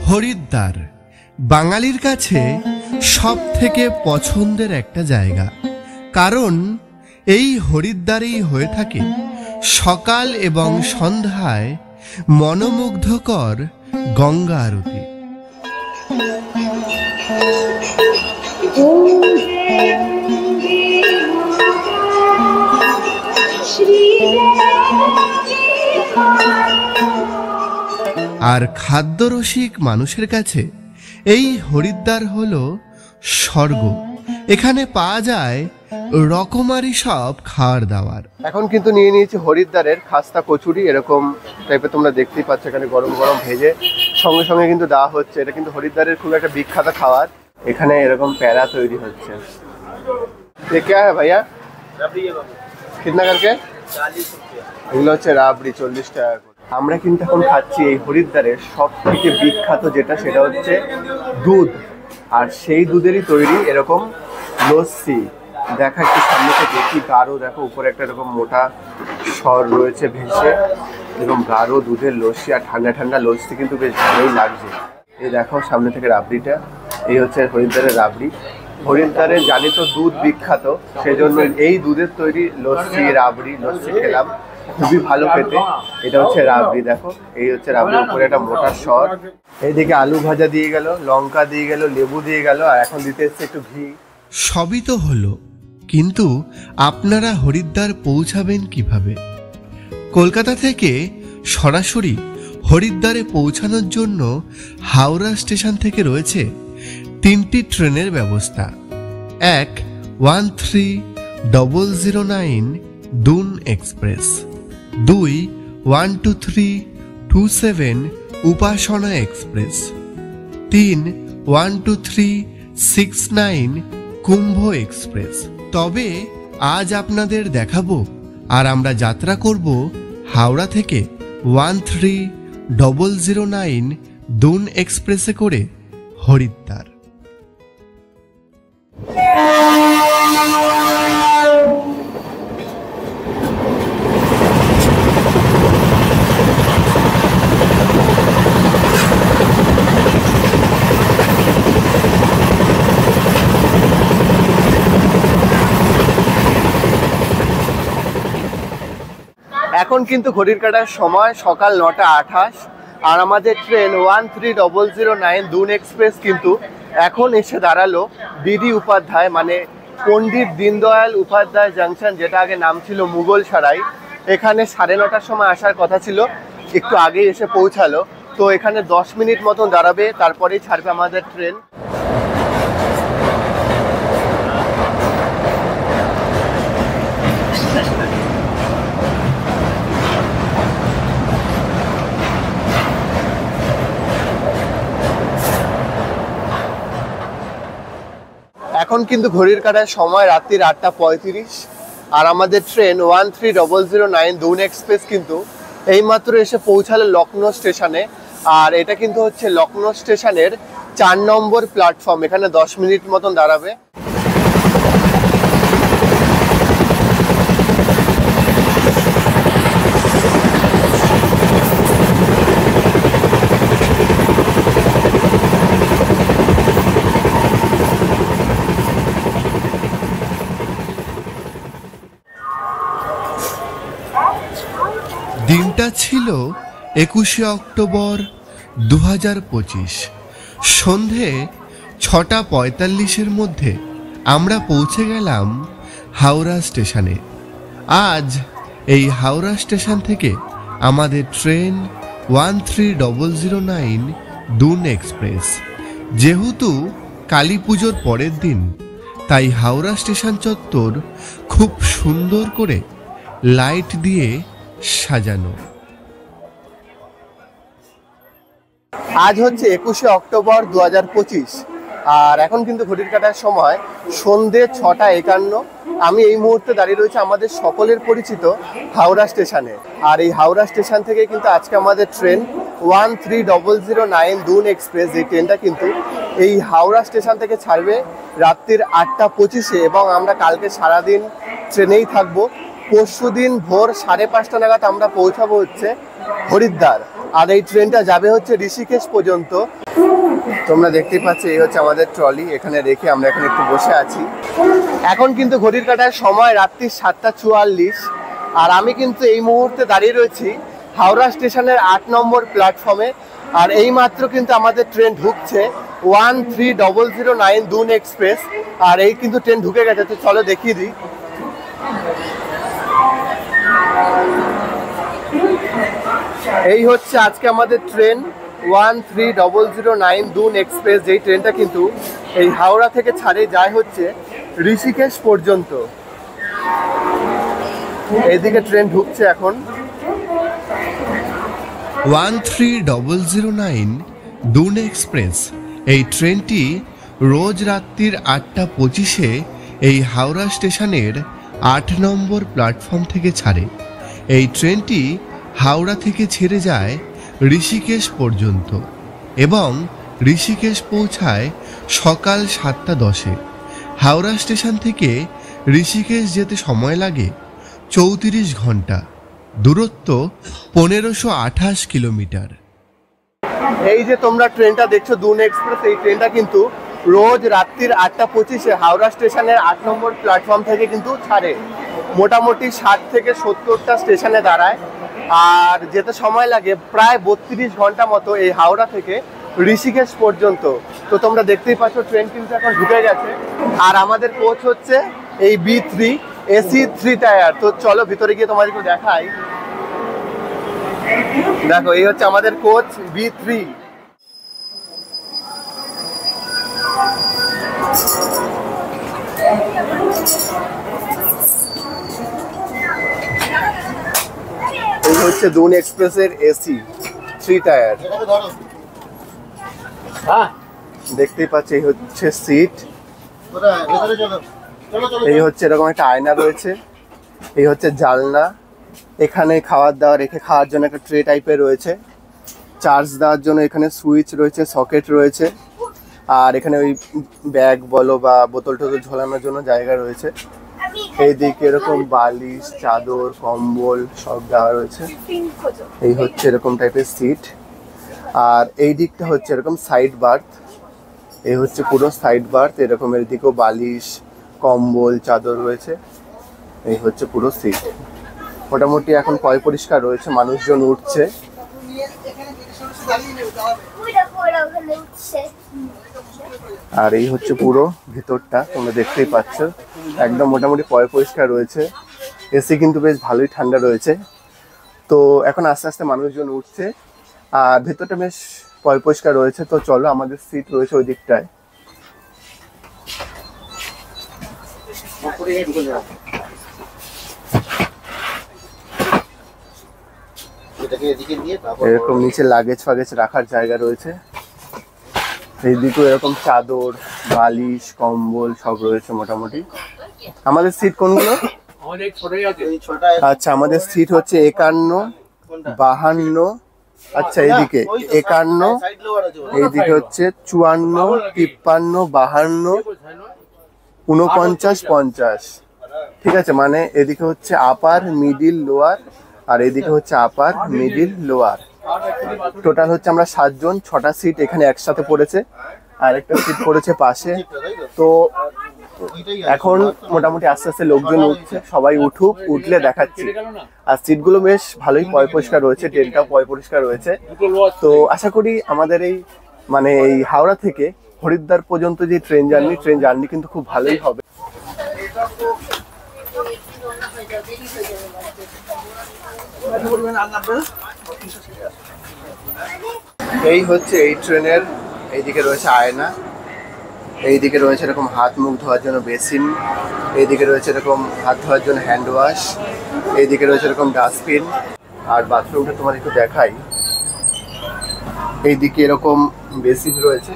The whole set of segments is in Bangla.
হরিদ্বার বাঙালির কাছে সব থেকে পছন্দের একটা জায়গা, কারণ এই হরিদ্বারেই হয়ে থাকে সকাল এবং সন্ধ্যায় মনোমুগ্ধকর গঙ্গা আরতি। আর খাদ্যরসিক মানুষের কাছে এই হরিদ্বার হলো স্বর্গ। এখানে পাওয়া যায় রকমারি সব খাওয়ার দাওয়ার। এখন কিন্তু নিয়ে নিয়েছি হরিদ্বারের খাস্তা কচুরি, এরকম টাইপের তোমরা দেখতেই পাচ্ছ, এখানে গরম গরম ভেজে সঙ্গে সঙ্গে কিন্তু দেওয়া হচ্ছে। এটা কিন্তু হরিদ্বারের খুব একটা বিখ্যাত খাবার। এখানে এরকম প্যারা তৈরি হচ্ছে। ये क्या है भैया? कितना करके? 40 रुपया। এগুলো হচ্ছে রাবড়ি, 40 টাকা করে। আমরা কিন্তু এখন খাচ্ছি এই হরিদ্বারের সব থেকে বিখ্যাত যেটা, সেটা হচ্ছে দুধ। আর সেই দুধেরই তৈরি এরকম লস্যি। দেখা একটু সামনে থেকে কি গাঢ়, দেখো উপরে একটা এরকম মোটা স্বর রয়েছে ভেসে, এরকম গাঢ় দুধের লস্যি। আর ঠান্ডা ঠান্ডা লস্যি কিন্তু বেশ ভালোই লাগছে। এই দেখো সামনে থেকে রাবড়িটা, এই হচ্ছে হরিদ্বারের রাবড়ি। হরিদ্বারে জানি তো দুধ বিখ্যাত, সেই জন্য এই দুধের তৈরি লস্যি, রাবড়ি, লস্যি খেলাম, খুবই ভালো খেতে। এটা হচ্ছে রাবড়ি, দেখো এই হচ্ছে রাবড়ির উপরে একটা মোটা স্বর। এইদিকে আলু ভাজা দিয়ে গেল, লঙ্কা দিয়ে গেল, লেবু দিয়ে গেল, আর এখন দিতে এসছে একটু ঘি। সবই তো হলো, কিন্তু আপনারা হরিদ্বার পৌঁছাবেন কিভাবে? কলকাতা থেকে সরাসরি হরিদ্বারে পৌঁছানোর জন্য হাওড়া স্টেশন থেকে রয়েছে 3টি ট্রেনের ব্যবস্থা। 1 1309 দুন এক্সপ্রেস, 2 12327 উপাসনা এক্সপ্রেস, 3 12369 কুম্ভ এক্সপ্রেস। তবে আজ আপনাদের দেখাবো আর আমরা যাত্রা করব হাওড়া থেকে 13009 দুন এক্সপ্রেসে করে হরিদ্বার। এখন কিন্তু ঘড়ির কাটার সময় সকাল 9:28, আর আমাদের ট্রেন 13009 দুন এক্সপ্রেস কিন্তু এখন এসে দাঁড়ালো বিডি উপাধ্যায়, মানে পণ্ডিত দীনদয়াল উপাধ্যায় জাংশন, যেটা আগে নাম ছিল মুঘল সরাই। এখানে 9:30টার সময় আসার কথা ছিল, একটু আগেই এসে পৌঁছালো। তো এখানে 10 মিনিট মতন দাঁড়াবে, তারপরেই ছাড়বে আমাদের ট্রেন। এখন কিন্তু ঘড়ির কাটার সময় রাত্রির 8:35, আর আমাদের ট্রেন 13009 দুন এক্সপ্রেস কিন্তু এইমাত্র এসে পৌঁছালো লখনৌ স্টেশনে। আর এটা কিন্তু হচ্ছে লখনৌ স্টেশনের 4 নম্বর প্ল্যাটফর্ম। এখানে 10 মিনিট মতন দাঁড়াবে। দিনটা ছিল 21শে অক্টোবর 2025। সন্ধে 6:45-এর মধ্যে আমরা পৌঁছে গেলাম হাওড়া স্টেশনে। আজ এই হাওড়া স্টেশন থেকে আমাদের ট্রেন 13009 দুন এক্সপ্রেস। যেহেতু কালী পুজোর পরের দিন, তাই হাওড়া স্টেশন চত্বর খুব সুন্দর করে লাইট দিয়ে সাজানো। আজ হচ্ছে 21শে অক্টোবর 2025, আর এখন কিন্তু ঘড়ির কাটার সময় সন্ধে 6:51। আমি এই মুহূর্তে দাঁড়িয়ে রয়েছে আমাদের সকলের পরিচিত হাওড়া স্টেশনে। আর এই হাওড়া স্টেশন থেকে কিন্তু আজকে আমাদের ট্রেন 13009 দুন এক্সপ্রেস, এই ট্রেনটা কিন্তু এই হাওড়া স্টেশন থেকে ছাড়বে রাত্রির 8:25-এ, এবং আমরা কালকে সারাদিন ট্রেনেই থাকবো। পরশু দিন ভোর 5:30 নাগাদ আমরা পৌঁছাবো হচ্ছে হরিদ্বার। আর এই ট্রেনটা যাবে হচ্ছে ঋষিকেশ পর্যন্ত। তোমরা দেখতেই পাচ্ছ এই হচ্ছে আমাদের ট্রলি, এখানে রেখে আমরা এখন একটু বসে আছি। এখন কিন্তু ঘড়ির কাঁটার সময় রাত্রি 7:44, আর আমি কিন্তু এই মুহূর্তে দাঁড়িয়ে রয়েছি হাওড়া স্টেশনের 8 নম্বর প্ল্যাটফর্মে। আর এই মাত্র কিন্তু আমাদের ট্রেন ঢুকছে 13009 দুন এক্সপ্রেস। আর এই কিন্তু ট্রেন ঢুকে গেছে, তো চলো দেখিয়ে দিই। এই হচ্ছে আজকে আমাদের ট্রেন 13009 দুন এক্সপ্রেস, যেই ট্রেনটা কিন্তু এই হাওড়া থেকে ছাড়ে যায় হচ্ছে ঋষিকেশ পর্যন্ত। এইদিকে ট্রেন ঢুকছে এখন। 13009 দুন এক্সপ্রেস এই ট্রেনটি রোজ রাত্রির 8:25-এ এই হাওড়া স্টেশনের 8 নম্বর প্ল্যাটফর্ম থেকে ছাড়ে। এই ট্রেনটি হাওড়া থেকে ছেড়ে যায় ঋষিকেশ পর্যন্ত এবং ঋষিকেশ পৌঁছায় সকাল 7:10-এ। হাওড়া স্টেশন থেকে ঋষিকেশ যেতে সময় লাগে 34 ঘন্টা, দূরত্ব 1528 কিলোমিটার। এই যে তোমরা ট্রেনটা দেখছো দুন এক্সপ্রেস, এই ট্রেনটা কিন্তু রোজ রাত্রির 8:25-এ হাওড়া স্টেশনের 8 নম্বর প্ল্যাটফর্ম থেকে কিন্তু ছাড়ে। মোটামুটি 60 থেকে 70টা স্টেশনে দাঁড়ায়, আর যেতে সময় লাগে প্রায় 32 ঘন্টা মতো এই হাওড়া থেকে ঋষিকেশ পর্যন্ত। তো তোমরা দেখতেই পাচ্ছ ট্রেন কিন্তু এখন ঢুকে গেছে। আর আমাদের কোচ হচ্ছে এই B3 AC 3 টায়ার। তো চলো ভিতরে গিয়ে তোমাদেরকে দেখাই। দেখো এই হচ্ছে আমাদের কোচ B3। এই হচ্ছে দুন এক্সপ্রেসের AC 3 টায়ার। দেখতেই পাচ্ছ এই হচ্ছে সিট, এই হচ্ছে এরকম একটা আয়না রয়েছে, এই হচ্ছে জানলা, এখানে খাবার দাবার রেখে খাওয়ার জন্য একটা ট্রে টাইপের রয়েছে, চার্জ দেওয়ার জন্য এখানে সুইচ রয়েছে, সকেট রয়েছে, আর এখানে ওই ব্যাগ বলো বা বোতল টোতল ঝোলানোর জন্য জায়গা রয়েছে। এইদিকে এরকম বালিশ, চাদর, কম্বল সব দেওয়া রয়েছে। এই হচ্ছে এরকম টাইপের সিট, আর এই দিকটা হচ্ছে এরকম সাইড বার্থ। এই হচ্ছে পুরো সাইড বার্থ, এরকমের দিকেও বালিশ, কম্বল, চাদর রয়েছে। এই হচ্ছে পুরো সিট। মোটামুটি এখন পয় পরিষ্কার রয়েছে, মানুষজন উঠছে। আর এই হচ্ছে পুরো ভিতরটা, তোমরা দেখতেই পাচ্ছ একদম মোটামুটি পয় পরিষ্কার রয়েছে। এসি কিন্তু বেশ ভালোই ঠান্ডা রয়েছে। তো এখন আস্তে আস্তে মানুষজন উঠছে, আর ভেতরটা বেশ পয় পরিষ্কার রয়েছে। তো চলো, আমাদের সিট রয়েছে ওই দিকটায়। এরকম নিচে লাগেজ ফাগেজ রাখার জায়গা রয়েছে। এইদিকেও এরকম চাদর, বালিশ, কম্বল সব রয়েছে মোটামুটি। আমাদের সিট কোনগুলো? আচ্ছা, আমাদের সিট হচ্ছে 51, 52, আচ্ছা এইদিকে 51, এইদিকে হচ্ছে 54, 53, 52, 49, 50। ঠিক আছে, মানে এদিকে হচ্ছে আপার, মিডিল, লোয়ার, আর এদিকে হচ্ছে আপার, মিডিল, লোয়ার। টোটাল হচ্ছে আমরা 7 জন, 6টা সিট এখানে একসাথে পড়েছে, আর একটা সিট পড়েছে পাশে। তো এখন মোটামুটি আস্তে আস্তে লোকজন উঠছে, সবাই উঠুক, উঠলে দেখাচ্ছি। আর সিটগুলো বেশ ভালোই পয় পরিষ্কার রয়েছে, ট্রেনটাও পয় পরিষ্কার রয়েছে। তো আশা করি আমাদের এই মানে এই হাওড়া থেকে হরিদ্বার পর্যন্ত যে ট্রেন জার্নি কিন্তু খুব ভালোই হবে। এই হচ্ছে এই ট্রেনের, এইদিকে রয়েছে আয়না, এইদিকে রয়েছে এরকম হাত মুখ ধোয়ার জন্য বেসিন, এইদিকে রয়েছে এরকম হাত ধোয়ার জন্য হ্যান্ড ওয়াশ, এইদিকে রয়েছে এরকম ডাস্টবিন। আর বাথরুমটা তোমার একটু দেখাই। এইদিকে এরকম বেসিন রয়েছে,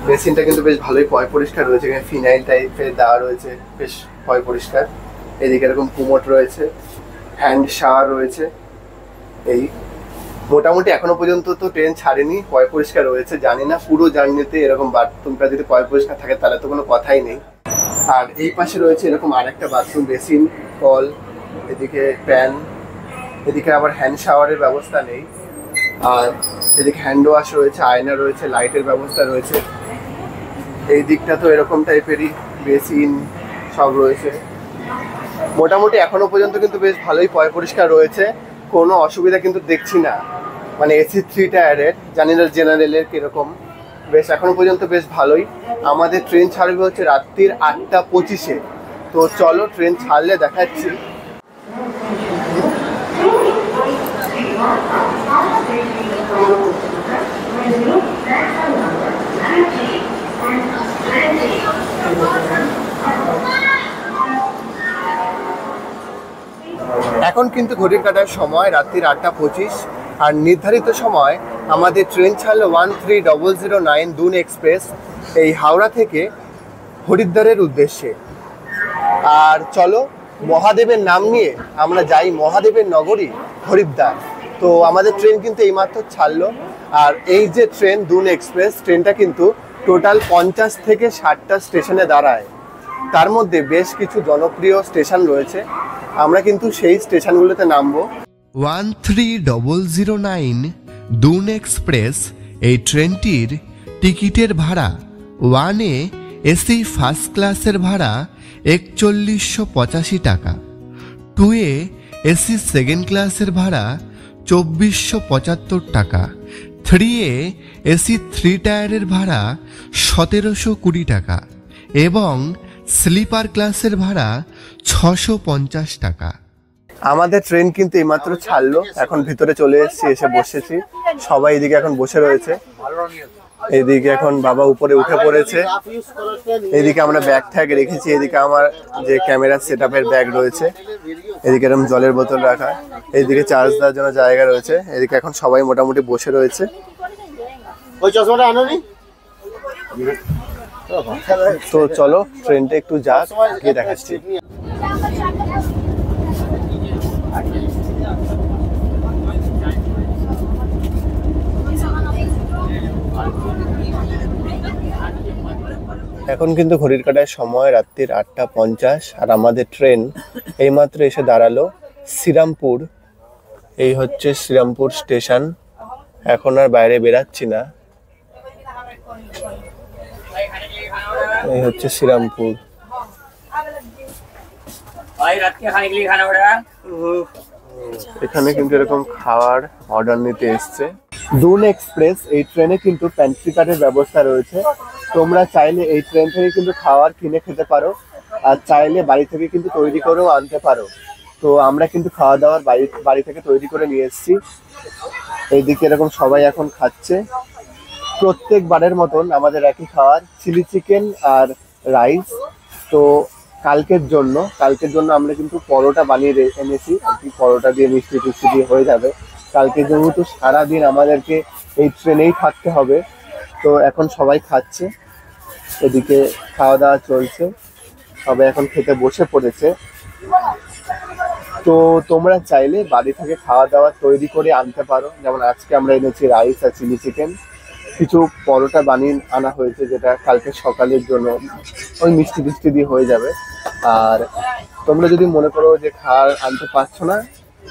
বেসিনটা কিন্তু বেশ ভালোই পয় পরিষ্কার রয়েছে, এখানে ফিনাইল টাইপের দেওয়া রয়েছে, বেশ পয় পরিষ্কার। এদিকে এরকম কুমোট রয়েছে, হ্যান্ড শাওয়ার রয়েছে। এই মোটামুটি এখনো পর্যন্ত তো ট্রেন ছাড়েনি, পয় পরিষ্কার রয়েছে। জানি না পুরো জার্নিতে এরকম বাথরুমটা যদি পয় পরিষ্কার থাকে তাহলে তো কোনো কথাই নেই। আর এই পাশে রয়েছে এরকম আরেকটা বাথরুম, বেসিন, কল, এদিকে প্যান, এদিকে আবার হ্যান্ড শাওয়ারের ব্যবস্থা নেই। আর এদিকে হ্যান্ড ওয়াশ রয়েছে, আয়না রয়েছে, লাইটের ব্যবস্থা রয়েছে। এই দিকটা তো এরকম টাইপেরই, বেসিন সব রয়েছে। মোটামুটি এখনো পর্যন্ত কিন্তু বেশ ভালোই পরিষ্কার রয়েছে, কোনো অসুবিধা কিন্তু দেখছি না। মানে এসি 3 টায়ারের, জানি না জেনারেলের কিরকম, বেশ এখনো পর্যন্ত বেশ ভালোই। আমাদের ট্রেন ছাড়বে হচ্ছে রাত্রির 8:25-এ। তো চলো ট্রেন ছাড়লে দেখাচ্ছি। এখন কিন্তু ঘড়ির কাটার সময় রাত্রির 8:25, আর নির্ধারিত সময় আমাদের ট্রেন ছাড়লো 130009 দুন এক্সপ্রেস এই হাওড়া থেকে হরিদ্বারের উদ্দেশ্যে। আর চলো মহাদেবের নাম নিয়ে আমরা যাই মহাদেবের নগরী হরিদ্বার। তো আমাদের ট্রেন কিন্তু এইমাত্র ছাড়লো। আর এই যে ট্রেন দুন এক্সপ্রেস, ট্রেনটা কিন্তু টোটাল 50 থেকে 60টা স্টেশনে দাঁড়ায়। তার মধ্যে বেশ কিছু জনপ্রিয় স্টেশন রয়েছে, আমরা কিন্তু সেই স্টেশনগুলোতে নামবো। 130009 দুন এক্সপ্রেস এই ট্রেনটির টিকিটের ভাড়া 1-এ এসি ফার্স্ট ক্লাসের ভাড়া 4185 টাকা, 2-এ এসি সেকেন্ড ক্লাসের ভাড়া 2475 টাকা, 3-এ এসি 3 টায়ারের ভাড়া 1720 টাকা এবং স্লিপার ক্লাসের ভাড়া 650 টাকা। আমাদের ট্রেন কিন্তু এইমাত্র ছাড়লো, এখন ভিতরে চলে এসেছি, এসে বসেছি। সবাই এদিকে এখন বসে রয়েছে। এইদিকে এখন বাবা উপরে উঠে পড়েছে। এইদিকে আমরা ব্যাগ ট্যাগ রেখেছি, এদিকে আমার যে ক্যামেরা সেট আপের ব্যাগ রয়েছে, এদিকে এরকম জলের বোতল রাখা, এইদিকে চার্জ দেওয়ার জন্য জায়গা রয়েছে। এদিকে এখন সবাই মোটামুটি বসে রয়েছে। তো চলো ট্রেনটা একটু যাক, গিয়ে দেখাচ্ছি। এখন কিন্তু ঘড়ির কাটার সময় রাত্রির 8:50, আর আমাদের ট্রেন এইমাত্র এসে দাঁড়ালো শ্রীরামপুর। এই হচ্ছে শ্রীরামপুর স্টেশন। এখন আর বাইরে বেরাচ্ছি না, এই হচ্ছে শ্রীরামপুর। এখানে কিন্তু এরকম খাওয়ার অর্ডার নিতে এসছে। দুন এক্সপ্রেস এই ট্রেনে কিন্তু প্যান্ট্রি কার্ডের ব্যবস্থা রয়েছে। তোমরা চাইলে এই ট্রেন থেকে কিন্তু খাবার কিনে খেতে পারো, আর চাইলে বাড়ি থেকে কিন্তু তৈরি করেও আনতে পারো। তো আমরা কিন্তু খাওয়া দাওয়ার বাড়ি থেকে তৈরি করে নিয়ে এসেছি। এইদিকে এরকম সবাই এখন খাচ্ছে। প্রত্যেকবারের মতন আমাদের একই খাবার, চিলি চিকেন আর রাইস। তো কালকের জন্য আমরা কিন্তু পরোটা বানিয়ে এনেছি আর কি, পরোটা দিয়ে মিষ্টি টিষ্টি দিয়ে হয়ে যাবে। কালকে যেহেতু সারাদিন আমাদেরকে এই ট্রেনেই থাকতে হবে, তো এখন সবাই খাচ্ছে। এদিকে খাওয়া দাওয়া চলছে, সবাই এখন খেতে বসে পড়েছে। তো তোমরা চাইলে বাড়ি থেকে খাওয়া দাওয়া তৈরি করে আনতে পারো। যেমন আজকে আমরা এনেছি রাইস আর চিলি চিকেন, কিছু পরোটা বানিয়ে আনা হয়েছে যেটা কালকে সকালের জন্য ওই মিষ্টি টিষ্টি দিয়ে হয়ে যাবে। আর তোমরা যদি মনে করো যে খাবার আনতে পারছো না,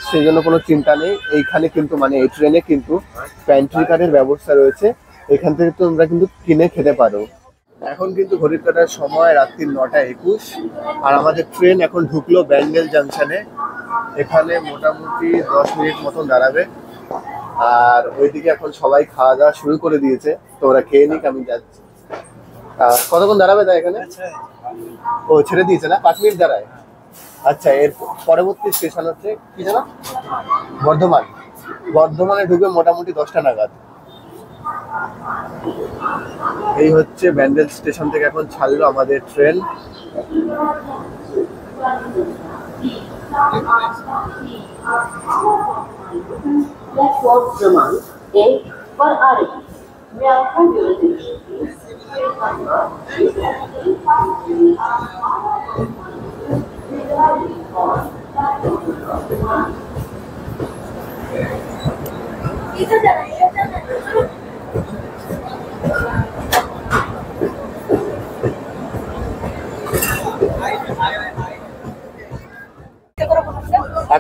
সেই জন্য কোনো চিন্তা নেই। এইখানে কিন্তু মানে এই ট্রেনে কিন্তু প্যান্ট্রি কার্ডের ব্যবস্থা রয়েছে, এখান থেকে তোমরা কিন্তু কিনে খেতে পারো। এখন কিন্তু ঘড়ির কাটার সময় রাত্রি 9:21, আর আমাদের ট্রেন এখন ঢুকলো ব্যান্ডেল জাংশনে। এখানে মোটামুটি 10 মিনিট মতন দাঁড়াবে। আর ওইদিকে এখন সবাই খাওয়া দাওয়া শুরু করে দিয়েছে, তো ওরা খেয়ে নিক, আমি যাচ্ছি। কতক্ষণ দাঁড়াবে তাই এখানে? ও ছেড়ে দিয়েছে না, 5 মিনিট দাঁড়ায়। আচ্ছা, এর পরবর্তী স্টেশন হচ্ছে কি জানো, বর্ধমানে ঢুকবে মোটামুটি 10টা নাগাদ। এই হচ্ছে ব্যান্ডেল স্টেশন থেকে এখন ছাড়লো আমাদের ট্রেন।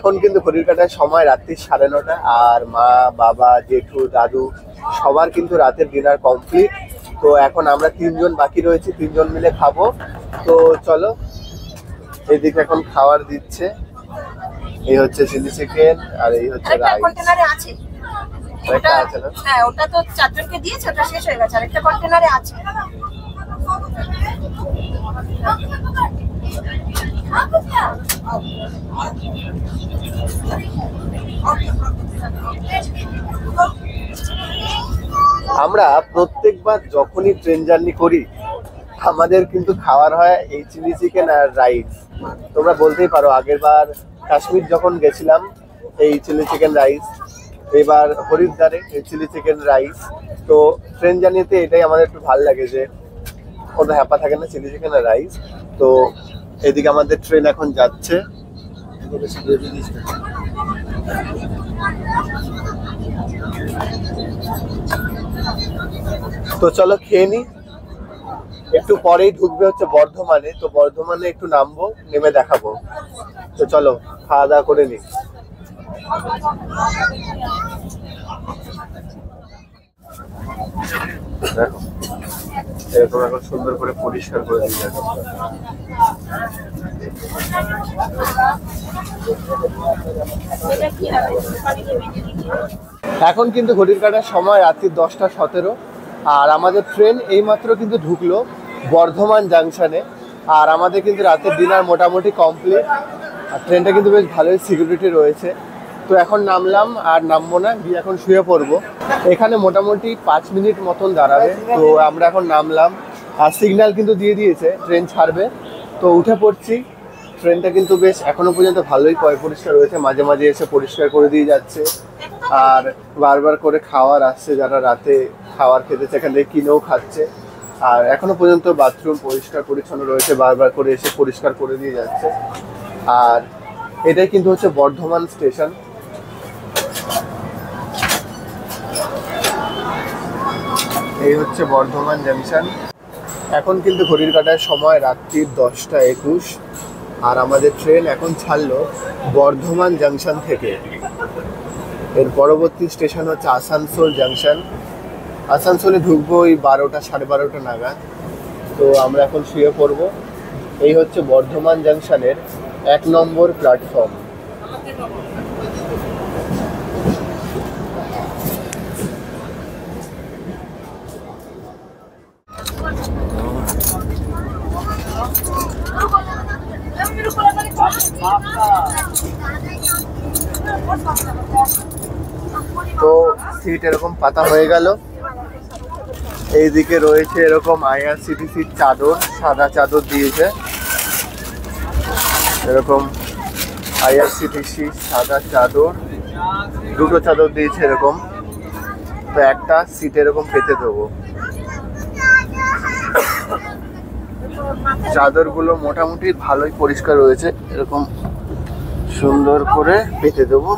এখন কিন্তু ঘড়ির কাঁটার সময় রাত্রি 9:30, আর মা, বাবা, জেঠু, দাদু সবার কিন্তু রাতের ডিনার কমপ্লিট। তো এখন আমরা 3জন বাকি রয়েছি, 3জন মিলে খাবো। তো চলো, এইদিকে এখন খাবার দিচ্ছে। এই হচ্ছে চিলি চিকেন, আর এই হচ্ছে রাইস। ওটা আছে না? হ্যাঁ, ওটা তো 4 জনকে দিয়েছে, ওটা শেষ হয়ে গেছে, আরেকটা কন্টেনারে আছে। আমরা প্রত্যেকবার যখনই ট্রেন জার্নি করি আমাদের কিন্তু খাওয়ার হয় এই চিলি চিকেন আর রাইস। তোমরা বলতেই পারো আগের বার কাশ্মীর যখন গেছিলাম এই চিলি চিকেন রাইস, এবার হরিদ্বারে এই চিলি চিকেন রাইস। তো ট্রেন জার্নিতে এটাই আমাদের একটু ভালো লাগে যে কোনো হ্যাপা থাকে না, চিলি চিকেন আর রাইস। তো এদিকে আমাদের ট্রেন এখন যাচ্ছে। তো চলো খেয়ে নি, একটু পরেই ঢুকবে হচ্ছে বর্ধমানে। তো বর্ধমানে একটু নামবো, নেমে দেখাবো। তো চলো খাওয়া দাওয়া করে নি। দেখো এরকম এখন সুন্দর করে পরিষ্কার করে দিয়ে যাচ্ছে। এখন কিন্তু ঘড়ির কাঁটার সময় রাত্রি 10:17, আর আমাদের ট্রেন এইমাত্র কিন্তু ঢুকলো বর্ধমান জাংশনে। আর আমাদের কিন্তু রাতের ডিনার মোটামুটি কমপ্লিট, আর ট্রেনটা কিন্তু বেশ ভালোই সিকিউরিটি রয়েছে। তো এখন নামলাম, আর নামবো না, গিয়ে এখন শুয়ে পড়বো। এখানে মোটামুটি 5 মিনিট মতন দাঁড়াবে। তো আমরা এখন নামলাম, আর সিগন্যাল কিন্তু দিয়ে দিয়েছে ট্রেন ছাড়বে। তো উঠে পড়ছি। ট্রেনটা কিন্তু বেশ এখনো পর্যন্ত ভালোই পরিষ্কার রয়েছে, মাঝে মাঝে এসে পরিষ্কার করে দিয়ে যাচ্ছে। আর বারবার করে খাওয়ার আসছে, যারা রাতে খাবার খেতে সেখান থেকে কিনেও খাচ্ছে। আর এখনো পর্যন্ত বাথরুম পরিষ্কার পরিচ্ছন্ন রয়েছে, বারবার করে এসে পরিষ্কার করে দিয়ে যাচ্ছে। আর এটাই কিন্তু হচ্ছে বর্ধমান স্টেশন। এই হচ্ছে বর্ধমান জাংশন। এখন কিন্তু ঘড়ির কাঁটার সময় রাত্রি 10:21, আর আমাদের ট্রেন এখন ছাড়লো বর্ধমান জাংশন থেকে। এর পরবর্তী স্টেশন হচ্ছে আসানসোল জাংশন। আসানসোলে ঢুকবো ওই 12টা 12:30 নাগাদ। তো আমরা এখন শুয়ে পড়বো। এই হচ্ছে বর্ধমান জাংশনের 1 নম্বর প্ল্যাটফর্ম। তো সিট এরকম পাতা হয়ে গেল। এইদিকে রয়েছে এরকম আইআরসিটিসির চাদর, সাদা চাদর দিয়েছে এরকম। আইআরসিটিসি সাদা চাদর, 2টো চাদর দিয়েছে এরকম। তো একটা সিট এরকম পেতে দেবো। চাদরগুলো মোটামুটি ভালোই পরিষ্কার রয়েছে, এরকম সুন্দর করে পেতে দেবো।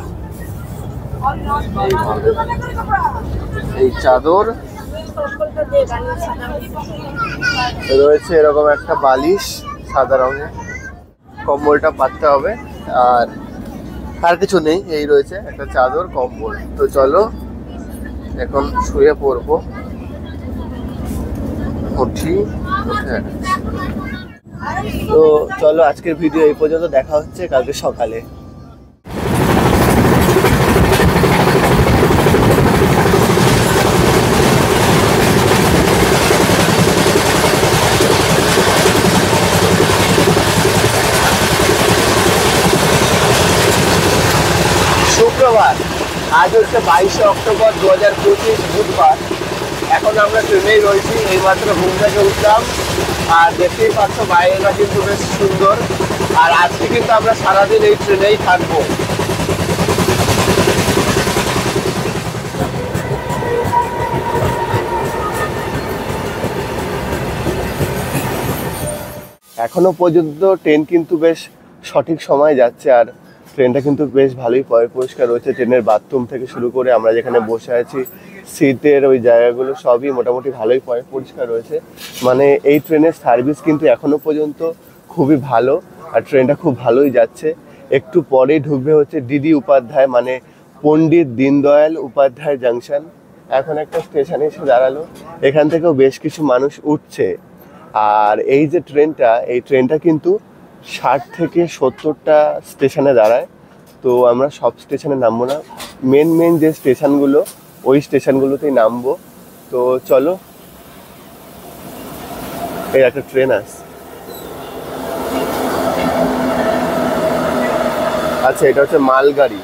এই চাদর রয়েছে এরকম একটা বালিশ সাদা রঙের, কম্বলটা পাততে হবে। আর কিছু নেই, এই রয়েছে একটা চাদর, কম্বল। তো চলো এখন শুয়ে পড়বো। উঠি, তো চলো আজকের ভিডিও এই পর্যন্ত। দেখা হচ্ছে কালকে সকালে। শুক্রবার, আজ হচ্ছে 22শে অক্টোবর 2025 বুধবার। এখন আমরা ট্রেনেই রয়েছি, এইমাত্র ঘুম থেকে উঠলাম। আর দেখতেই পাচ্ছ বাইরেটা কিন্তু বেশ সুন্দর। আর আজকে কিন্তু আমরা সারাদিন এই ট্রেনেই থাকবো। এখনো পর্যন্ত ট্রেন কিন্তু বেশ সঠিক সময় যাচ্ছে, আর ট্রেনটা কিন্তু বেশ ভালোই পরিষ্কার রয়েছে। ট্রেনের বাথরুম থেকে শুরু করে আমরা যেখানে বসে আছি সিটের ওই জায়গাগুলো সবই মোটামুটি ভালোই পরিষ্কার রয়েছে। মানে এই ট্রেনের সার্ভিস কিন্তু এখনো পর্যন্ত খুবই ভালো, আর ট্রেনটা খুব ভালোই যাচ্ছে। একটু পরেই ঢুকবে হচ্ছে ডিডি উপাধ্যায় মানে পণ্ডিত দীনদয়াল উপাধ্যায় জাংশন। এখন একটা স্টেশনে এসে দাঁড়ালো, এখান থেকেও বেশ কিছু মানুষ উঠছে। আর এই যে ট্রেনটা, এই ট্রেনটা কিন্তু 60 থেকে 70টা স্টেশনে দাঁড়ায়। তো আমরা সব স্টেশনে নামবো না, মেন মেন যে স্টেশনগুলো ওই স্টেশনগুলোতেই নামবো। তো চলো, এই একটা ট্রেন আসছে। আচ্ছা, এটা হচ্ছে মালগাড়ি।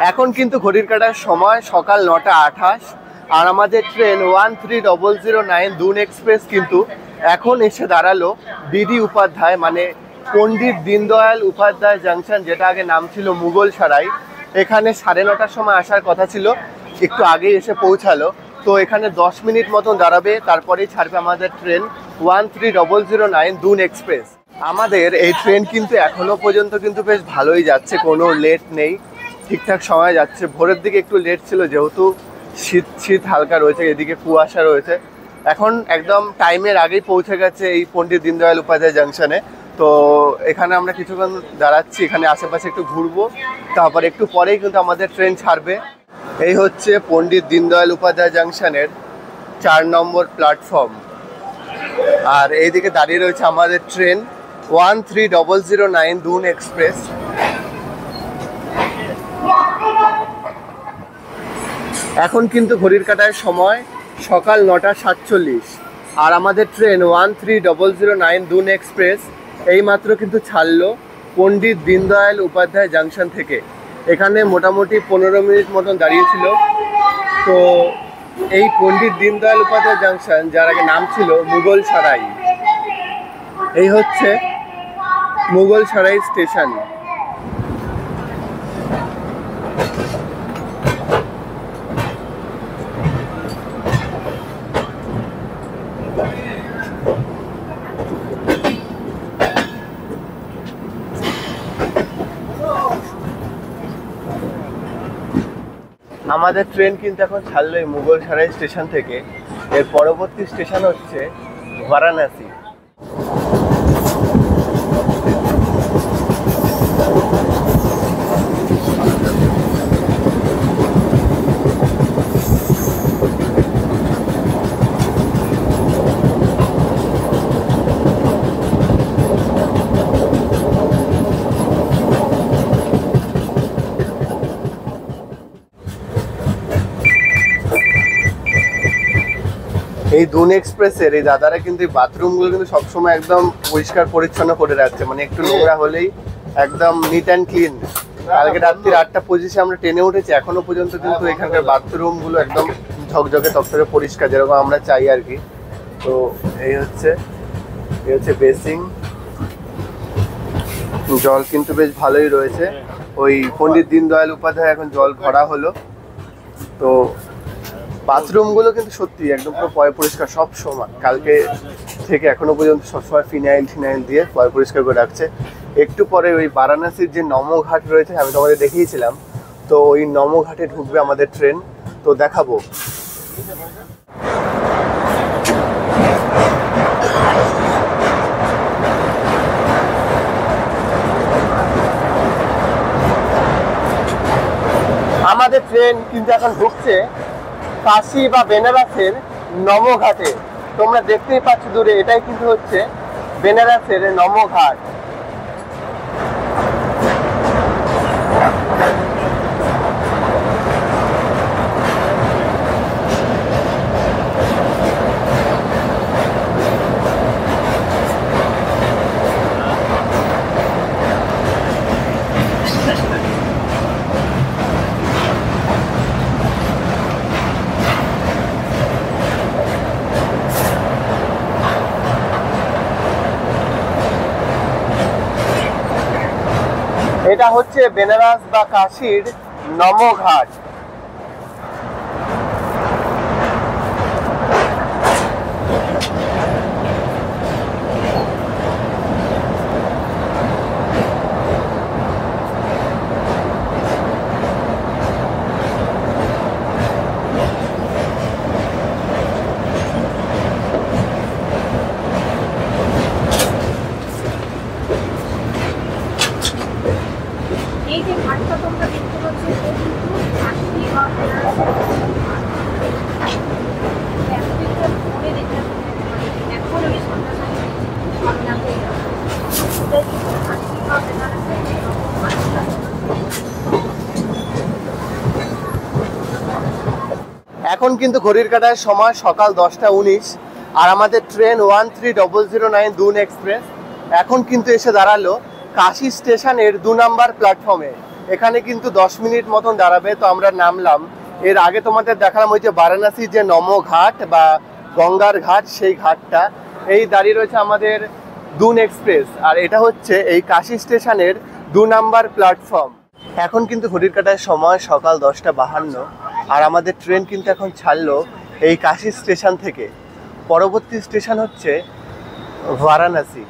এখন কিন্তু ঘড়ির কাটার সময় সকাল 9:28, আর আমাদের ট্রেন 130009 দুন এক্সপ্রেস কিন্তু এখন এসে দাঁড়ালো ডিডি উপাধ্যায় মানে পণ্ডিত দীনদয়াল উপাধ্যায় জাংশন, যেটা আগে নাম ছিল মুঘলসরাই। এখানে 9:30টার সময় আসার কথা ছিল, একটু আগেই এসে পৌঁছালো। তো এখানে 10 মিনিট মতন দাঁড়াবে, তারপরেই ছাড়বে আমাদের ট্রেন 130009 দুন এক্সপ্রেস। আমাদের এই ট্রেন কিন্তু এখনো পর্যন্ত কিন্তু বেশ ভালোই যাচ্ছে, কোনো লেট নেই, ঠিকঠাক সময় যাচ্ছে। ভোরের দিকে একটু লেট ছিল, যেহেতু শীত শীত হালকা রয়েছে, এদিকে কুয়াশা রয়েছে। এখন একদম টাইমের আগেই পৌঁছে গেছে এই পণ্ডিত দীনদয়াল উপাধ্যায় জাংশনে। তো এখানে আমরা কিছুক্ষণ দাঁড়াচ্ছি, এখানে আশেপাশে একটু ঘুরবো, তারপর একটু পরেই কিন্তু আমাদের ট্রেন ছাড়বে। এই হচ্ছে পণ্ডিত দীনদয়াল উপাধ্যায় জাংশনের 4 নম্বর প্ল্যাটফর্ম, আর এইদিকে দাঁড়িয়ে রয়েছে আমাদের ট্রেন 130009 দুন এক্সপ্রেস। এখন কিন্তু ঘড়ির কাটার সময় সকাল 9:47, আর আমাদের ট্রেন 130009 দুন এক্সপ্রেস এইমাত্র কিন্তু ছাড়লো পণ্ডিত দীনদয়াল উপাধ্যায় জাংশন থেকে। এখানে মোটামুটি 15 মিনিট মতন দাঁড়িয়েছিল। তো এই পণ্ডিত দীনদয়াল উপাধ্যায় জাংশন, যার আগে নাম ছিল মুঘলসরাই, এই হচ্ছে মুঘলসরাই স্টেশন। আমাদের ট্রেন কিন্তু এখন ছাড়লো এই মুঘলসরাই স্টেশন থেকে। এর পরবর্তী স্টেশন হচ্ছে বারাণসী। এই দুন এক্সপ্রেসের এই দাদারা কিন্তু এই বাথরুমগুলো কিন্তু সবসময় একদম পরিষ্কার পরিচ্ছন্ন করে রাখছে, মানে একটু নোংরা হলেই একদম নিট অ্যান্ড ক্লিন। কালকে রাত্রি 8:25 আমরা ট্রেনে উঠেছি, এখনো পর্যন্ত কিন্তু এখানকার বাথরুমগুলো একদম ঝকঝকে তকতকে পরিষ্কার, যেরকম আমরা চাই আর কি। তো এই হচ্ছে বেসিং, জল কিন্তু বেশ ভালোই রয়েছে। ওই পণ্ডিত দীনদয়াল উপাধ্যায় এখন জল ভরা হলো। তো বাথরুমগুলো কিন্তু সত্যি একদম পুরো পরিষ্কার সব সময়, কালকে থেকে এখনো পর্যন্ত সবসময় ফিনাইল দিয়ে পরিষ্কার করে রাখছে। একটু পরে ওই বারাণসীর যে নমঘাট রয়েছে, আমি তোমাদের দেখিয়েছিলাম, তো ওই নমঘাটে ঢুকবে আমাদের ট্রেন, তো দেখাবো। আমাদের ট্রেন কিন্তু এখন ঢুকছে কাশী বা বেনারসের নমঘাটে। তোমরা দেখতেই পাচ্ছ দূরে, এটাই কিন্তু হচ্ছে বেনারসের নমো ঘাট। এটা হচ্ছে বেনারস বা কাশীর নমো ঘাট। এই যে ঘাটটা তোমরা দেখতে পাচ্ছ, এটা কিন্তু কাশী বা ফোনে দেখতে এখন আমি সন্ধ্যা এখন কিন্তু ঘড়ির কাঁটার সময় সকাল 10টা 19 আর আমাদের ট্রেন 130009 দুন এক্সপ্রেস এখন কিন্তু এসে দাঁড়ালো কাশী স্টেশনের 2 নম্বর প্ল্যাটফর্মে। এখানে কিন্তু 10 মিনিট মতন দাঁড়াবে। তো আমরা নামলাম। এর আগে তোমাদের দেখালাম ওই যে বারাণসী যে নমো ঘাট বা গঙ্গার ঘাট, সেই ঘাটটা। এই দাঁড়িয়ে রয়েছে আমাদের দুন এক্সপ্রেস, আর এটা হচ্ছে এই কাশী স্টেশনের 2 নম্বর প্ল্যাটফর্ম। এখন কিন্তু ঘড়ির কাঁটার সময় সকাল 10টা 52 আর আমাদের ট্রেন কিন্তু এখন ছাড়লো এই কাশী স্টেশন থেকে। পরবর্তী স্টেশন হচ্ছে বারাণসী।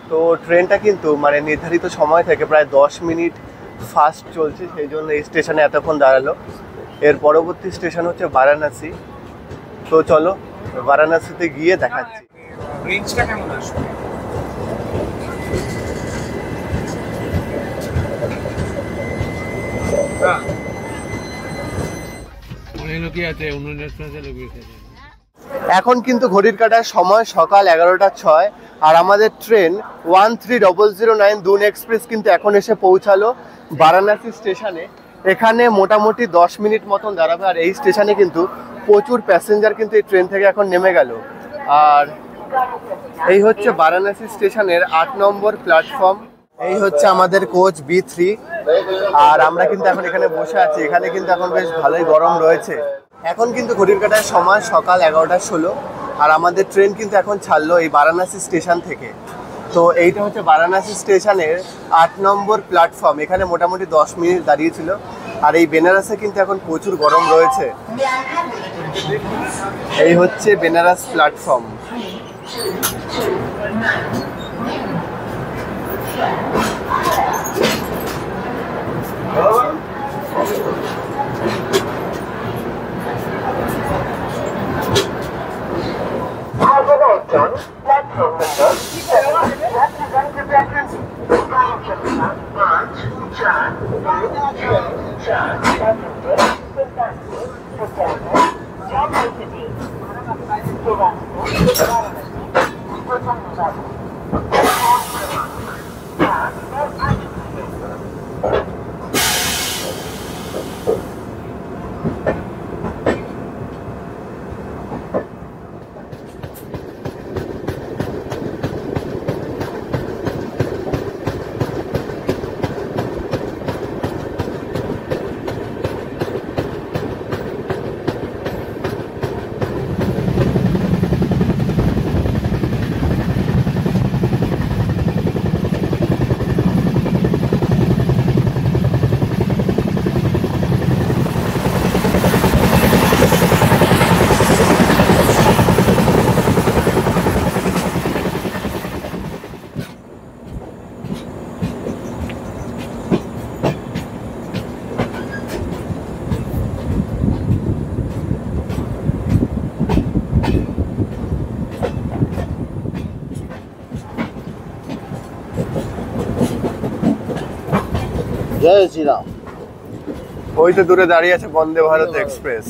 তো ট্রেনটা কিন্তু মানে নির্ধারিত সময় থেকে প্রায় 10 মিনিট ফাস্ট চলছে, সেই জন্য এই স্টেশনে এতক্ষণ দাঁড়ালো। এর পরবর্তী স্টেশন হচ্ছে বারাণসী। তো চলো বারাণসীতে গিয়ে দেখাচ্ছি। রেঞ্জটা কেমন আসবে? এখন কিন্তু ঘড়ির কাঁটার সময় সকাল 11টা 06 আর আমাদের ট্রেন 130009 দুন এক্সপ্রেস কিন্তু এখন এসে পৌঁছালো বারাণসী স্টেশনে। এখানে মোটামুটি 10 মিনিট মতন দাঁড়াবে। আর এই স্টেশনে কিন্তু প্রচুর প্যাসেঞ্জার কিন্তু এই ট্রেন থেকে এখন নেমে গেল। আর এই হচ্ছে বারাণসী স্টেশনের 8 নম্বর প্ল্যাটফর্ম। এই হচ্ছে আমাদের কোচ B3 আর আমরা কিন্তু এখন এখানে বসে আছি। এখানে কিন্তু এখন বেশ ভালোই গরম রয়েছে। এখন কিন্তু ঘড়ির কাঁটার সময় সকাল 11টা 16 আর আমাদের ট্রেন কিন্তু এখন ছাড়লো এই বারাণসী স্টেশন থেকে। তো এইটা হচ্ছে বারাণসী স্টেশনের 8 নম্বর প্ল্যাটফর্ম। এখানে মোটামুটি 10 মিনিট দাঁড়িয়েছিল। আর এই বেনারসে কিন্তু এখন প্রচুর গরম রয়েছে। এই হচ্ছে বেনারস প্ল্যাটফর্ম। জয় শ্রীরাম। ওই তো দূরে দাঁড়িয়ে আছে বন্দে ভারত এক্সপ্রেস।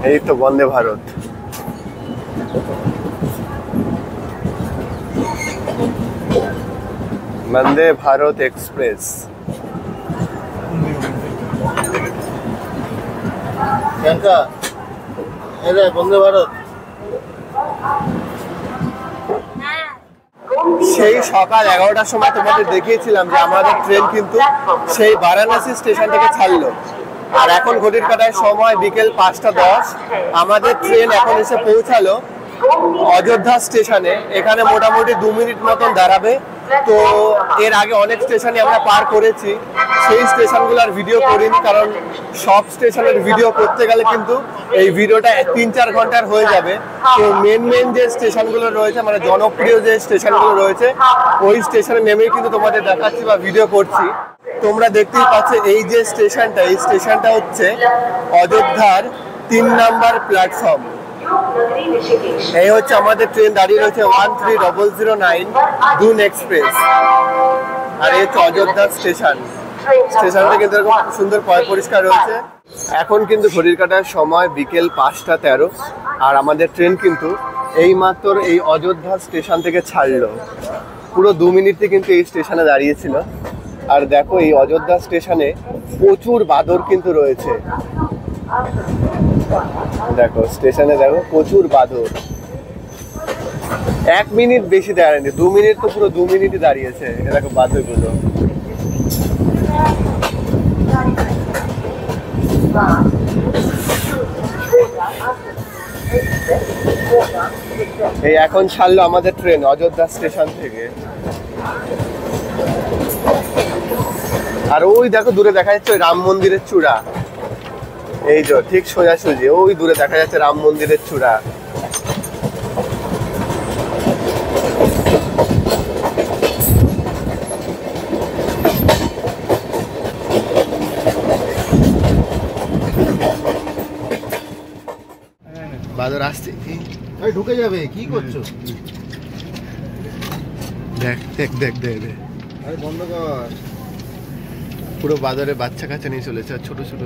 এই তো বন্দে ভারত। वंदे भारत एक्सप्रेस। বন্দে ভারত সেই সকাল 11টার সময় তোমাদের দেখিয়েছিলাম যে আমাদের ট্রেন কিন্তু সেই বারাণসী স্টেশন থেকে ছাড়লো, আর এখন ঘড়ির কাঁটায় সময় বিকেল 5:10। আমাদের ট্রেন এখন এসে পৌঁছালো অযোধ্যা স্টেশনে। এখানে মোটামুটি 2 মিনিট মতন দাঁড়াবে। তো এর আগে অনেক স্টেশনে আমরা পার করেছি, সেই স্টেশনগুলোর ভিডিও করিনি, কারণ সব স্টেশনের ভিডিও করতে গেলে কিন্তু এই ভিডিওটা 3-4 ঘন্টার হয়ে যাবে। তো মেন যে স্টেশনগুলো রয়েছে, মানে জনপ্রিয় যে স্টেশনগুলো রয়েছে, ওই স্টেশনে নেমেই কিন্তু তোমাদের দেখাচ্ছি বা ভিডিও করছি। তোমরা দেখতেই পাচ্ছ এই যে স্টেশনটা, এই স্টেশনটা হচ্ছে অযোধ্যার 3 নাম্বার প্ল্যাটফর্ম। এই হচ্ছে আমাদের ট্রেন দাঁড়িয়ে রয়েছে 13009 দুন এক্সপ্রেস, আর এই হচ্ছে অযোধ্যা স্টেশন। স্টেশনটা কিন্তু এরকম সুন্দর পরিষ্কার রয়েছে। এখন কিন্তু ঘড়ির কাঁটার সময় বিকেল 5:13, আর আমাদের ট্রেন কিন্তু এই মাত্র এই অযোধ্যা স্টেশন থেকে ছাড়লো। পুরো 2 মিনিটে কিন্তু এই স্টেশনে দাঁড়িয়েছিল। আর দেখো এই অযোধ্যা স্টেশনে প্রচুর বাদর কিন্তু রয়েছে। দেখো স্টেশনে দেখো প্রচুর বাদর। 1 মিনিট বেশি দাঁড়ায়নি, 2 মিনিট তো পুরো 2 মিনিটই দাঁড়িয়েছে। দেখো বাদরগুলো। এই এখন ছাড়লো আমাদের ট্রেন অযোধ্যা স্টেশন থেকে। আর ওই দেখো দূরে দেখা যাচ্ছে ওই রাম মন্দিরের চূড়া। এই যে ঠিক সোজাসুজি ওই দূরে দেখা যাচ্ছে রাম মন্দিরের চূড়া। বাদর আসছে, ঢুকে যাবে, কি করছো? দেখ দেখ দেখ দেখ দেখ, আরে বন্ধ কর। পুরো বাজারে বাচ্চা কাচ্চা নিয়ে চলেছে, আর ছোট ছোট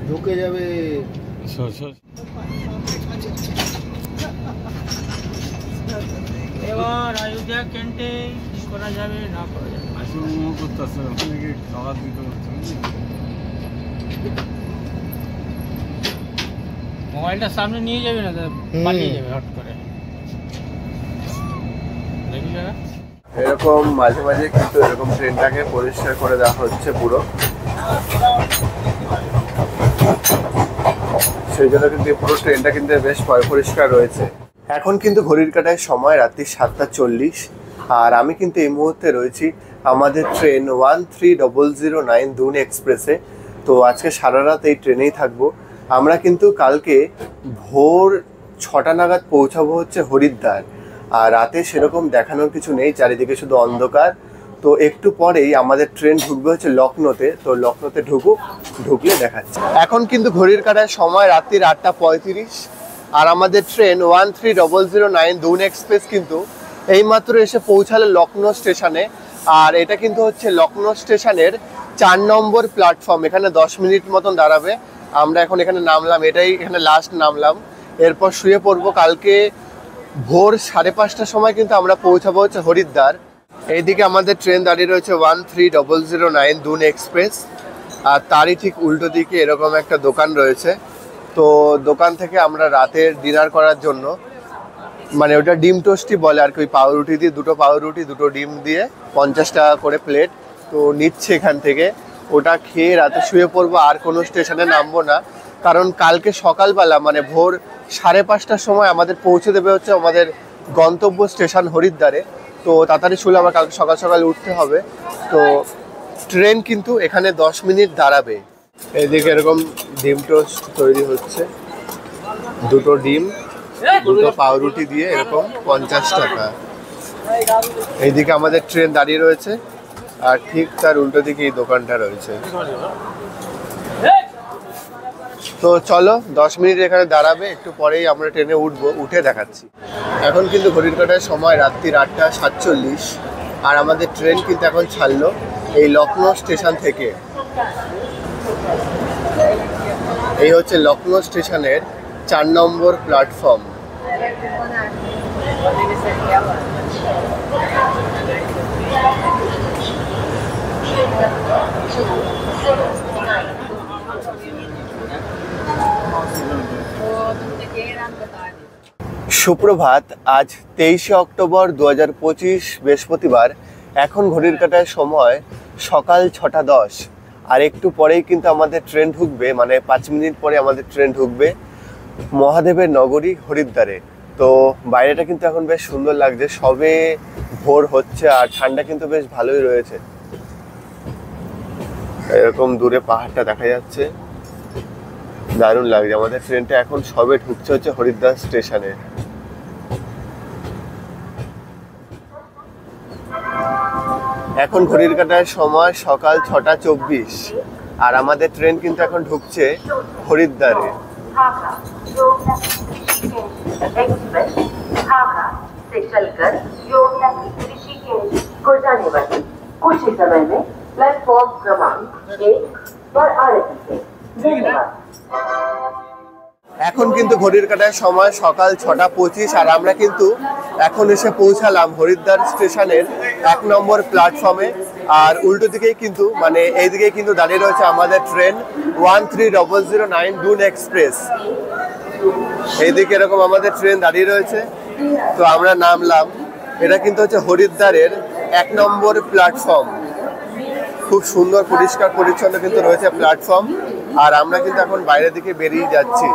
ঢুকে যাবে। এবার অযোধ্যা ক্যান্টে কি করা যাবে না করা যাবে মোবাইলটা সামনে নিয়ে যাবে না, পালিয়ে যাবে হট করে। দেখি যাবে এরকম মাঝে মাঝে কিন্তু এরকম ট্রেনটাকে পরিষ্কার করে দেওয়া হচ্ছে পুরো, সেই জন্য কিন্তু পুরো ট্রেনটা কিন্তু বেশ পরিষ্কার রয়েছে। এখন কিন্তু ঘড়ির কাঁটায় সময় রাত্রি 7:40, আর আমি কিন্তু এই মুহূর্তে রয়েছি আমাদের ট্রেন 13009 দুন এক্সপ্রেসে। তো আজকে সারা রাত এই ট্রেনেই থাকবো। আমরা কিন্তু কালকে ভোর 6টা নাগাদ পৌঁছাবো হচ্ছে হরিদ্বার, আর রাতে সেরকম দেখানোর কিছু নেই, চারিদিকে শুধু অন্ধকার। তো একটু পরেই আমাদের ট্রেন ঢুকবে হচ্ছে লখনৌতে। তো লখনৌতে ঢুকলে দেখাচ্ছে। এখন কিন্তু ঘড়ির কাঁটায় সময় রাত্রির 8:35, আর আমাদের ট্রেন 13009 দুন এক্সপ্রেস কিন্তু এইমাত্র এসে পৌঁছালো লখনৌ স্টেশনে। আর এটা কিন্তু হচ্ছে লখনৌ স্টেশনের 4 নম্বর প্ল্যাটফর্ম। এখানে 10 মিনিট মতন দাঁড়াবে। আমরা এখন এখানে নামলাম, এটাই এখানে লাস্ট নামলাম। এরপর শুয়ে পড়বো। কালকে ভোর 5:30টার সময় কিন্তু আমরা পৌঁছাবো হচ্ছে হরিদ্বার। এইদিকে আমাদের ট্রেন দাঁড়িয়ে রয়েছে 13009 দুন এক্সপ্রেস, আর তারই ঠিক উল্টো দিকে এরকম একটা দোকান রয়েছে। তো দোকান থেকে আমরা রাতের ডিনার করার জন্য, মানে ওটা ডিম টোস্টই বলে আর কি, ওই পাউরুটি দিয়ে, 2টো পাউরুটি 2টো ডিম দিয়ে 50 টাকা করে প্লেট। তো নিচ্ছে এখান থেকে, ওটা খেয়ে রাতে শুয়ে পড়বো। আর কোনো স্টেশনে নামবো না, কারণ কালকে সকালবেলা মানে ভোর 5:30টার সময় আমাদের পৌঁছে দেবে হচ্ছে আমাদের গন্তব্য স্টেশন হরিদ্বারে। তো তাড়াতাড়ি শুলে আমার কালকে সকাল সকাল উঠতে হবে। তো ট্রেন কিন্তু এখানে 10 মিনিট দাঁড়াবে। এইদিকে এরকম ডিম টোস্ট তৈরি হচ্ছে, 2টো ডিম 2টো পাউরুটি দিয়ে এরকম 50 টাকা। এইদিকে আমাদের ট্রেন দাঁড়িয়ে রয়েছে, আর ঠিক তার উল্টো দিকে এই দোকানটা রয়েছে। তো চলো 10 মিনিট এখানে দাঁড়াবে, একটু পরেই আমরা ট্রেনে উঠবো, উঠে দেখাচ্ছি। এখন কিন্তু ঘড়ির কাঁটায় সময় রাত্রির 8:47, আর আমাদের ট্রেন কিন্তু এখন ছাড়লো এই লখনৌ স্টেশন থেকে। এই হচ্ছে লখনৌ স্টেশনের 4 নম্বর প্ল্যাটফর্ম। সুপ্রভাত, আজ 23শে অক্টোবর 2025 বৃহস্পতিবার। এখন ঘড়ির কাঁটায় সময় সকাল 6টা 10। আর একটু পরেই কিন্তু আমাদের ট্রেন ঢুকবে, মানে 5 মিনিট পরে আমাদের ট্রেন ঢুকবে মহাদেবের নগরী হরিদ্বারে। তো বাইরেটা কিন্তু এখন বেশ সুন্দর লাগছে, সবে ভোর হচ্ছে আর ঠান্ডা কিন্তু বেশ ভালোই রয়েছে। এরকম দূরে পাহাড়টা দেখা যাচ্ছে, দারুণ লাগছে। আমাদের ট্রেনটা এখন সবে ঢুকছে হচ্ছে হরিদ্বার স্টেশনে। এখন ঘড়ির কাঁটার সময় সকাল 6টা 24 আর আমাদের ট্রেন কিন্তু এখন ঢুকছে হরিদ্বারে। এখন কিন্তু ঘড়ির কাঁটার সময় সকাল 6টা 25 আর আমরা কিন্তু এখন এসে পৌঁছালাম হরিদ্বার স্টেশনের 1 নম্বর প্ল্যাটফর্মে। আর উল্টো দিকেই কিন্তু, মানে এইদিকে কিন্তু দাঁড়িয়ে রয়েছে আমাদের ট্রেন 13009 ডুন এক্সপ্রেস। এইদিকে এরকম আমাদের ট্রেন দাঁড়িয়ে রয়েছে। তো আমরা নামলাম, এটা কিন্তু হচ্ছে হরিদ্বারের 1 নম্বর প্ল্যাটফর্ম। খুব সুন্দর পরিষ্কার পরিচ্ছন্ন কিন্তু রয়েছে প্ল্যাটফর্ম। আর আমরা কিন্তু এখন বাইরের দিকে বেরিয়ে যাচ্ছি।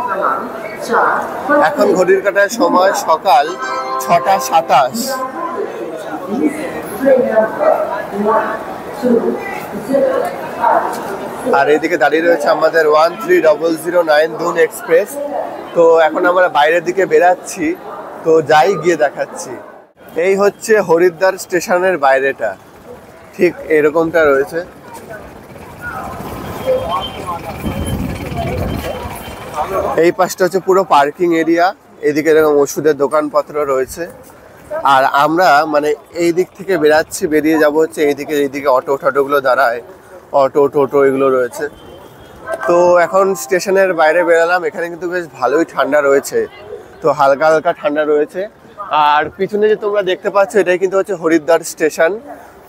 এখন ঘড়ির কাঁটার সময় সকাল 6টা 27। আর এদিকে দাঁড়িয়ে রয়েছে আমাদের 13009 ডুন এক্সপ্রেস। তো এখন আমরা বাইরের দিকে বেরাচ্ছি, তো যাই গিয়ে দেখাচ্ছি। এই হচ্ছে হরিদ্বার স্টেশনের বাইরেটা, ঠিক এরকমটা রয়েছে। এই পাশটা হচ্ছে পুরো পার্কিং এরিয়া, এদিকে এরকম ওষুধের দোকানপত্র রয়েছে। আর আমরা মানে এই দিক থেকে বেরাচ্ছি, বেরিয়ে যাব হচ্ছে এইদিকে অটো টোটোগুলো দাঁড়ায়, অটো টোটো এগুলো রয়েছে। তো এখন স্টেশনের বাইরে বেরালাম, এখানে কিন্তু বেশ ভালোই ঠান্ডা রয়েছে, তো হালকা হালকা ঠান্ডা রয়েছে। আর পিছনে যে তোমরা দেখতে পাচ্ছ এটাই কিন্তু হচ্ছে হরিদ্বার স্টেশন।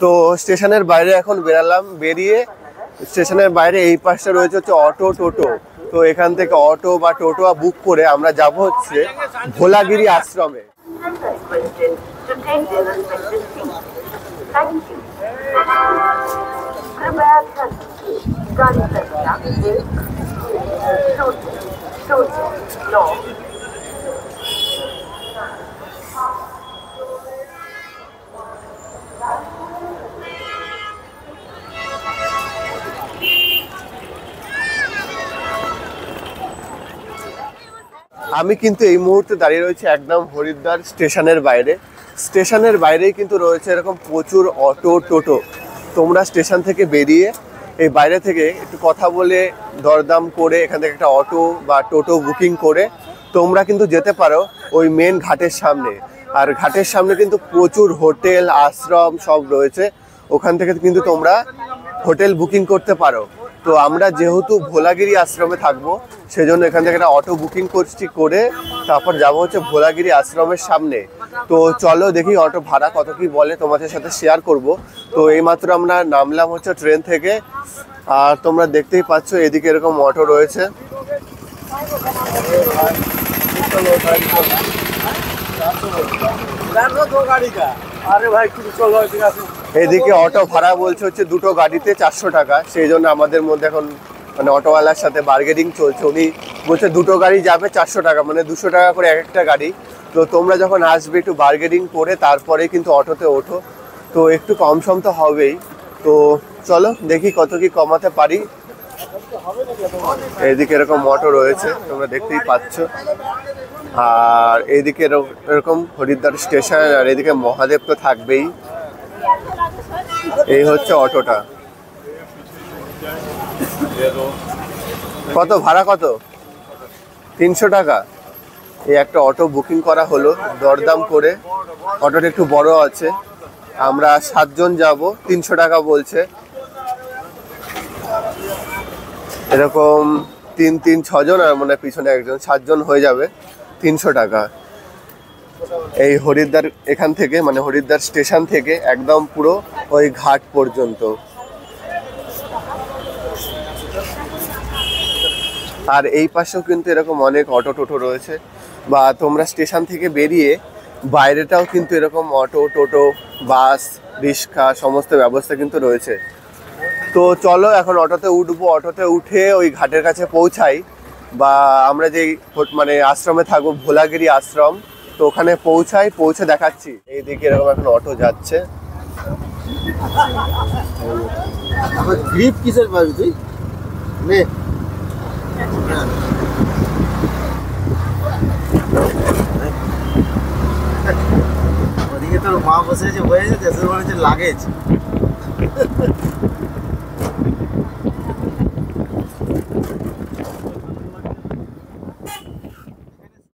তো স্টেশনের বাইরে এখন বেরালাম, বেরিয়ে স্টেশনের বাইরে এই পাশটা রয়েছে হচ্ছে অটো টোটো। তো এখান থেকে অটো বা টোটো বুক করে আমরা যাব হচ্ছে ভোলাগিরি আশ্রমে। আমি কিন্তু এই মুহূর্তে দাঁড়িয়ে রয়েছে একদম হরিদ্বার স্টেশনের বাইরে। স্টেশনের বাইরেই কিন্তু রয়েছে এরকম প্রচুর অটো টোটো। তোমরা স্টেশন থেকে বেরিয়ে এই বাইরে থেকে একটু কথা বলে দরদাম করে এখান থেকে একটা অটো বা টোটো বুকিং করে তোমরা কিন্তু যেতে পারো ওই মেন ঘাটের সামনে। আর ঘাটের সামনে কিন্তু প্রচুর হোটেল আশ্রম সব রয়েছে, ওখান থেকে কিন্তু তোমরা হোটেল বুকিং করতে পারো। তো আমরা যেহেতু ভোলাগিরি আশ্রমে থাকবো সেজন্য এখান থেকে একটা অটো বুকিং করছি, করে তারপর যাবো হচ্ছে ভোলাগিরি আশ্রমের সামনে। তো চলো দেখি অটো ভাড়া কত কি বলে, তোমাদের সাথে শেয়ার করব। তো এইমাত্র আমরা নামলাম হচ্ছে ট্রেন থেকে, আর তোমরা দেখতেই পাচ্ছ এদিকে এরকম অটো রয়েছে। এদিকে অটো ভাড়া বলছে হচ্ছে দুটো গাড়িতে 400 টাকা। সেই জন্য আমাদের মধ্যে এখন মানে অটোওয়ালার সাথে বার্গেনিং চলছে। উনি বলছে দুটো গাড়ি যাবে 400 টাকা, মানে 200 টাকা করে এক একটা গাড়ি। তো তোমরা যখন আসবে একটু বার্গেনিং করে তারপরে কিন্তু অটোতে ওঠো, তো একটু কম সম তো হবেই। তো চলো দেখি কত কি কমাতে পারি। এইদিকে এরকম অটো রয়েছে তোমরা দেখতেই পাচ্ছ। আর এইদিকে এরকম হরিদ্বার স্টেশন, আর এদিকে মহাদেব তো থাকবেই। এই হচ্ছে অটোটা। কত ভাড়া? কত? 300 টাকা। এই একটা অটো বুকিং করা হলো দরদাম করে। অটোটা একটু বড় আছে, আমরা 7 জন যাব, 300 টাকা বলছে। এরকম তিন তিন ছজন আর মানে পিছনে একজন, 7 জন হয়ে যাবে, 300 টাকা। এই হরিদ্বার এখান থেকে মানে হরিদ্বার স্টেশন থেকে একদম পুরো ওই ঘাট পর্যন্ত। আর এই পাশেও কিন্তু এরকম অনেক অটো টোটো রয়েছে, বা তোমরা স্টেশন থেকে বেরিয়ে বাইরেটাও কিন্তু এরকম অটো টোটো বাস রিক্সা সমস্ত ব্যবস্থা কিন্তু রয়েছে। তো চলো এখন অটোতে উঠবো, অটোতে উঠে ওই ঘাটের কাছে পৌঁছাই, বা আমরা যেই মানে আশ্রমে থাকবো ভোলাগিরি আশ্রম, তো ওখানে পৌঁছে দেখাচ্ছি। এইদিকে এরকম এখন অটো যাচ্ছে। আমার গ্রিপ কিসের পাবি তুই নে। ওদিকে তোর মা বসে আছে, বসে আছে, মনে হচ্ছে লাগেজ।